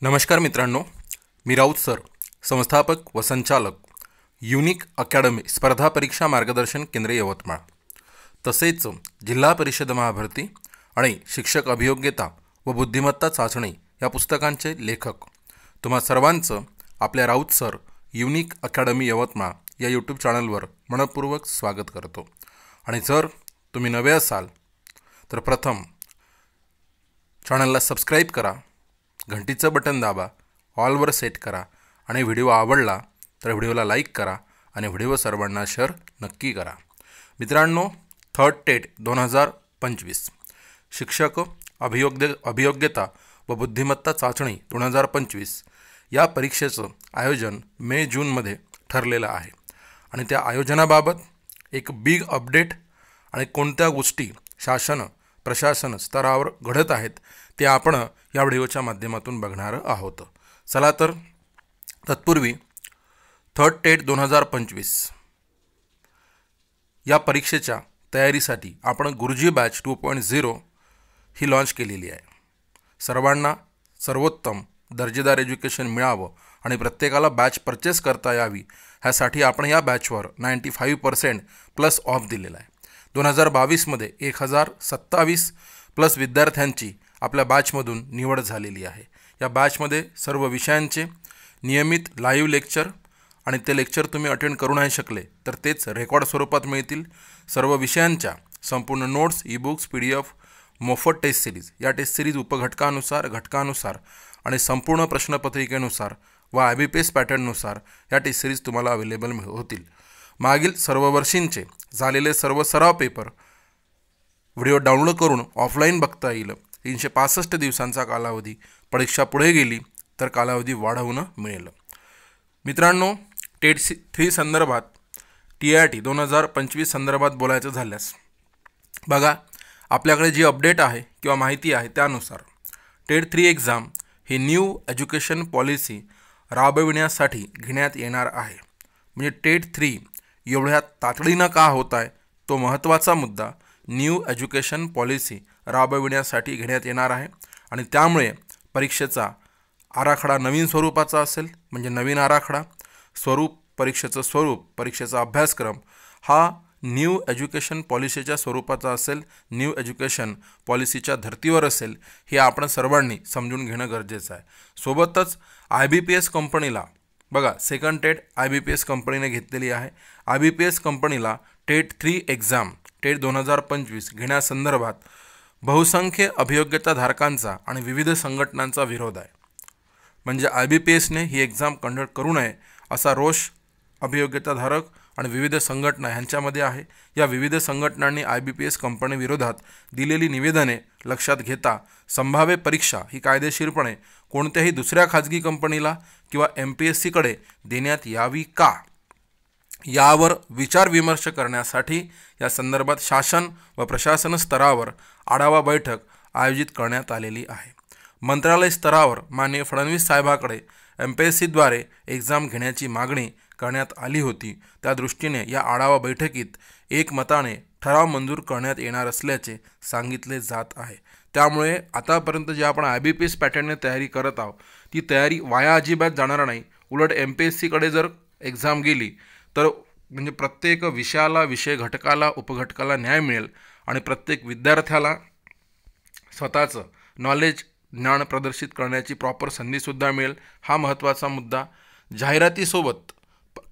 नमस्कार मित्रांनो, मी राऊत सर, संस्थापक व संचालक युनिक अकॅडमी स्पर्धा परीक्षा मार्गदर्शन केंद्र यवतमाळ, तसेच जिल्हा परिषद महाभरती आणि शिक्षक अभियोग्यता व बुद्धिमत्ता चाचणी या पुस्तकांचे लेखक तुम्हा सर्वांचं आपल्या Raut sir unique academy Yavatmal या यूट्यूब चॅनलवर मनपूर्वक स्वागत करतो. आणि जर तुम्ही नवे असाल तर प्रथम चॅनलला सबस्क्राईब करा, घंटीचं बटन दाबा, ऑलवर सेट करा आणि व्हिडिओ आवडला तर व्हिडिओला लाईक करा आणि व्हिडिओ सर्वांना शेअर नक्की करा. मित्रांनो, थर्ड टेट 2025 शिक्षक अभियोग्यता व बुद्धिमत्ता चाचणी 2025 या परीक्षेचं आयोजन मे-जूनमध्ये ठरलेलं आहे. आणि त्या आयोजनाबाबत एक बिग अपडेट आणि कोणत्या गोष्टी शासन प्रशासन स्तरावर घडत आहेत ते आपण या व्हिडिओच्या माध्यमातून बघणार आहोत. चला तर तत्पूर्वी थर्ड टेट 2025 या परीक्षेच्या तयारीसाठी आपण गुरुजी बॅच 2.0 ही लॉन्च केलेली आहे. सर्वांना सर्वोत्तम दर्जेदार एज्युकेशन मिळावं आणि प्रत्येकाला बॅच परचेस करता यावी ह्यासाठी आपण या बॅचवर 95% प्लस ऑफ दिलेला आहे. 2022मध्ये 1027 प्लस विद्यार्थ्यांची आपल्या बॅचमधून निवड झालेली आहे. या बॅचमध्ये सर्व विषयांचे नियमित लाईव्ह लेक्चर आणि ते लेक्चर तुम्ही अटेंड करू नाही शकले तर तेच रेकॉर्ड स्वरूपात मिळतील. सर्व विषयांच्या संपूर्ण नोट्स, ई-बुक्स, PDF, मोफत टेस्ट सिरीज, या टेस्ट सिरीज उपघटकानुसार, घटकानुसार आणि संपूर्ण प्रश्नपत्रिकेनुसार व IBPS पॅटर्ननुसार या टेस्ट सिरीज तुम्हाला अवेलेबल होतील. मागील सर्व वर्षींचे झालेले सर्व सराव पेपर व्हिडिओ डाउनलोड करून ऑफलाईन बघता येईल. 365 दिवसांचा कालावधी, परीक्षा पुढे गेली तर कालावधी वाढवणं मिळेल. मित्रांनो, टेट 3 संदर्भात TIT 2025 संदर्भात बोलायचं झाल्यास बघा, आपल्याकडे जी अपडेट आहे किंवा माहिती आहे त्यानुसार टेट 3 एक्झाम ही न्यू एज्युकेशन पॉलिसी राबविण्यासाठी घेण्यात येणार आहे. म्हणजे टेट 3 एवढ्या तातडीनं का होत आहे तो महत्त्वाचा मुद्दा न्यू एज्युकेशन पॉलिसी राबविण्यासाठी घेण्यात येणार आहे. आणि त्यामुळे परीक्षेचा आराखडा नवीन स्वरूपाचा असेल, म्हणजे नवीन आराखडा स्वरूप, परीक्षेचं स्वरूप, परीक्षेचा अभ्यासक्रम हा न्यू एज्युकेशन पॉलिसीच्या स्वरूपाचा असेल, न्यू एज्युकेशन पॉलिसीच्या धर्तीवर असेल, हे आपण सर्वांनी समजून घेणं गरजेचं आहे. सोबतच IBPS कंपनीला बघा, सेकंड टेट IBPS कंपनीने घेतलेली आहे. IBPS कंपनीला टेट 3 एक्झाम टेट 2025 घेण्यासंदर्भात बहुसंख्य अभियोग्यताधारकांचा आणि विविध संघटनांचा विरोध आहे. म्हणजे IBPSने ही एक्झाम कंडक्ट करू नये असा रोष अभियोग्यताधारक आणि विविध संघटना ह्यांच्यामध्ये आहे. या विविध संघटनांनी IBPS कंपनीविरोधात दिलेली निवेदने लक्षात घेता संभाव्य परीक्षा ही कायदेशीरपणे कोणत्याही दुसऱ्या खाजगी कंपनीला किंवा MPSCकडे देण्यात यावी का, यावर विचारविमर्श करण्यासाठी या संदर्भात शासन व प्रशासन स्तरावर आढावा बैठक आयोजित करण्यात आलेली आहे. मंत्रालय स्तरावर माननीय फडणवीस साहेबाकडे MPSCद्वारे एक्झाम घेण्याची मागणी करण्यात आली होती. त्या दृष्टीने या आढावा बैठकीत एकमताने ठराव मंजूर करण्यात येणार असल्याचे सांगितले जात आहे. त्यामुळे आतापर्यंत जे आपण IBPS पॅटर्नने तयारी करत आहोत ती तयारी वाया अजिबात जाणार नाही. उलट MPSCकडे जर एक्झाम गेली तर म्हणजे प्रत्येक विषयाला, विषय घटकाला, उपघटकाला न्याय मिळेल आणि प्रत्येक विद्यार्थ्याला स्वतःचं नॉलेज, ज्ञान प्रदर्शित करण्याची प्रॉपर संधीसुद्धा मिळेल. हा महत्त्वाचा मुद्दा. जाहिरातीसोबत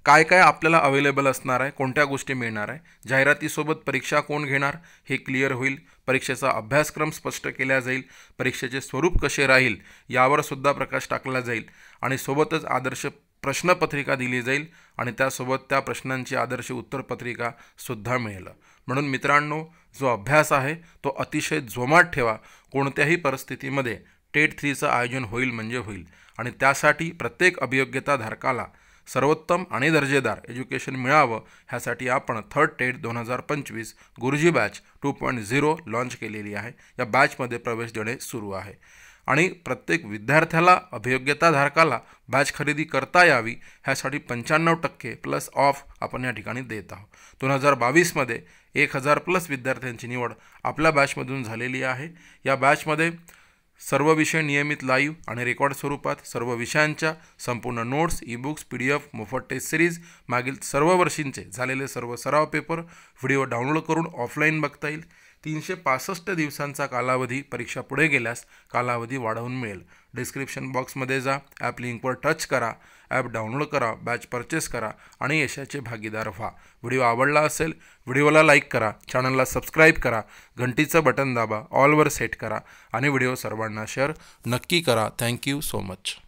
काय काय आपल्याला अवेलेबल असणार आहे, कोणत्या गोष्टी मिळणार आहे, जाहिरातीसोबत परीक्षा कोण घेणार हे क्लिअर होईल, परीक्षेचा अभ्यासक्रम स्पष्ट केला जाईल, परीक्षेचे स्वरूप कसे राहील यावर सुद्धा प्रकाश टाकला जाईल आणि सोबतच आदर्श प्रश्नपत्रिका दिली जाईल आणि त्यासोबत त्या प्रश्नांची आदर्श उत्तरपत्रिका सुद्धा मिळेल. म्हणून मित्रांनो, जो अभ्यास आहे तो अतिशय जोमात ठेवा. कोणत्याही परिस्थितीमध्ये टेट 3चं आयोजन होईल म्हणजे होईल. आणि त्यासाठी प्रत्येक अभियोग्यताधारकाला सर्वोत्तम आणि दर्जेदार एज्युकेशन मिळावं ह्यासाठी आपण थर्ड टेट 2025 गुरुजी बॅच 2.0 लॉन्च केलेली आहे. या बॅचमध्ये प्रवेश देणे सुरू आहे आणि प्रत्येक विद्यार्थ्याला, अभियोग्यताधारकाला बॅच खरेदी करता यावी ह्यासाठी 95% प्लस ऑफ आपण या ठिकाणी देत आहोत. 2022मध्ये 1000 प्लस विद्यार्थ्यांची निवड आपल्या बॅचमधून झालेली आहे. या बॅचमध्ये सर्व विषय नियमित लाईव्ह आणि रेकॉर्ड स्वरूपात, सर्व विषयांच्या संपूर्ण नोट्स, ई-बुक्स, PDF, मोफत टेस्ट सिरीज, मागील सर्व वर्षींचे झालेले सर्व सराव पेपर, व्हिडिओ डाउनलोड करून ऑफलाईन बघता येईल. 365 दिवसांचा कालावधी, परीक्षा पुढे गेल्यास कालावधी वाढवून मिळेल. डिस्क्रिप्शन बॉक्समध्ये जा, ॲप लिंकवर टच करा, ॲप डाउनलोड करा, बॅच परचेस करा आणि यशाचे भागीदार व्हा. व्हिडिओ आवडला असेल, व्हिडिओला लाईक करा, चॅनलला सबस्क्राईब करा, घंटीचं बटन दाबा, ऑलवर सेट करा आणि व्हिडिओ सर्वांना शेअर नक्की करा. Thank you so much.